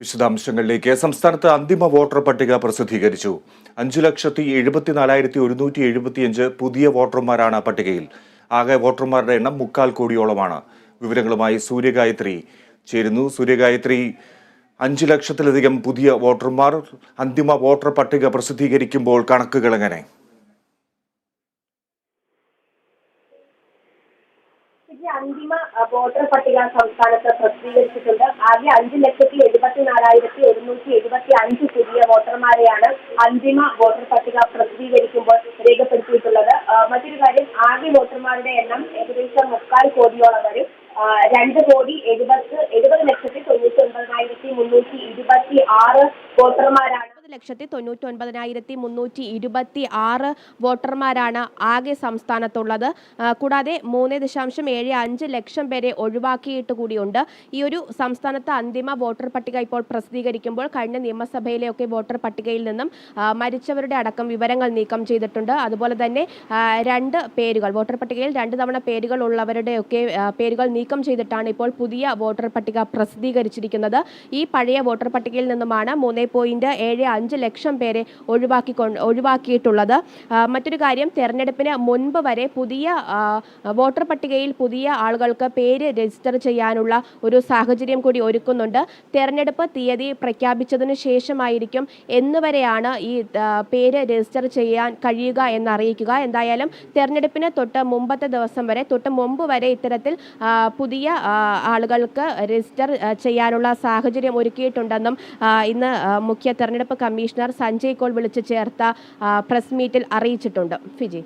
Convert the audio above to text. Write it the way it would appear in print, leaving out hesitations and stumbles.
വിശദാംശങ്ങളിലേക്ക്. സംസ്ഥാനത്ത് അന്തിമ വോട്ടർ പട്ടിക പ്രസിദ്ധീകരിച്ചു. 5,74,175 പുതിയ വോട്ടർമാരാണ് പട്ടികയിൽ. ആകെ വോട്ടർമാരുടെ എണ്ണം 3/4 കോടിയോളമാണ്. വിവരങ്ങളുമായി സൂര്യഗായത്രി ചേരുന്നു. സൂര്യഗായത്രി, 5 ലക്ഷത്തിലധികം പുതിയ വോട്ടർമാർ, അന്തിമ വോട്ടർ പട്ടിക പ്രസിദ്ധീകരിക്കുമ്പോൾ കണക്കുകൾ എങ്ങനെ? അന്തിമ വോട്ടർ പട്ടിക സംസ്ഥാനത്ത് പ്രസിദ്ധീകരിച്ചിട്ടുണ്ട്. ആകെ 5,74,175 പുതിയ വോട്ടർമാരെയാണ് അന്തിമ വോട്ടർ പട്ടിക പ്രസിദ്ധീകരിക്കുമ്പോൾ രേഖപ്പെടുത്തിയിട്ടുള്ളത്. മറ്റൊരു കാര്യം, ആകെ വോട്ടർമാരുടെ എണ്ണം ഏകദേശം 3/4 കോടിയോളം വരും. 2,70,99,326 വോട്ടർമാരാണ്. 2,99,326 വോട്ടർമാരാണ് ആകെ സംസ്ഥാനത്തുള്ളത്. കൂടാതെ 3.75 ലക്ഷം പേരെ ഒഴിവാക്കിയിട്ട് കൂടിയുണ്ട്. ഈ ഒരു സംസ്ഥാനത്ത് അന്തിമ വോട്ടർ പട്ടിക ഇപ്പോൾ പ്രസിദ്ധീകരിക്കുമ്പോൾ കഴിഞ്ഞ നിയമസഭയിലെയൊക്കെ വോട്ടർ പട്ടികയിൽ നിന്നും മരിച്ചവരുടെ അടക്കം വിവരങ്ങൾ നീക്കം ചെയ്തിട്ടുണ്ട്. അതുപോലെ തന്നെ 2 പേരുകൾ, വോട്ടർ പട്ടികയിൽ 2 തവണ പേരുകൾ ഉള്ളവരുടെയൊക്കെ പേരുകൾ നീക്കം ചെയ്തിട്ടാണ് ഇപ്പോൾ പുതിയ വോട്ടർ പട്ടിക പ്രസിദ്ധീകരിച്ചിരിക്കുന്നത്. ഈ പഴയ വോട്ടർ പട്ടികയിൽ നിന്നുമാണ് 3.75 ലക്ഷം പേരെ ഒഴിവാക്കിയിട്ടുള്ളത്. മറ്റൊരു കാര്യം, തെരഞ്ഞെടുപ്പിന് മുൻപ് വരെ പുതിയ വോട്ടർ പട്ടികയിൽ പുതിയ ആളുകൾക്ക് പേര് രജിസ്റ്റർ ചെയ്യാനുള്ള ഒരു സാഹചര്യം കൂടി ഒരുക്കുന്നുണ്ട്. തെരഞ്ഞെടുപ്പ് തീയതി പ്രഖ്യാപിച്ചതിനു ശേഷമായിരിക്കും എന്നുവരെയാണ് ഈ പേര് രജിസ്റ്റർ ചെയ്യാൻ കഴിയുക എന്നറിയിക്കുക. എന്തായാലും തെരഞ്ഞെടുപ്പിന് തൊട്ട് മുമ്പ് വരെ ഇത്തരത്തിൽ പുതിയ ആളുകൾക്ക് രജിസ്റ്റർ ചെയ്യാനുള്ള സാഹചര്യം ഒരുക്കിയിട്ടുണ്ടെന്നും ഇന്ന് മുഖ്യ തെരഞ്ഞെടുപ്പ് കമ്മീഷണർ സഞ്ജയ് കോൾ വിളിച്ചു ചേർത്ത പ്രസ് മീറ്റിൽ അറിയിച്ചിട്ടുണ്ട്. ഫിജി.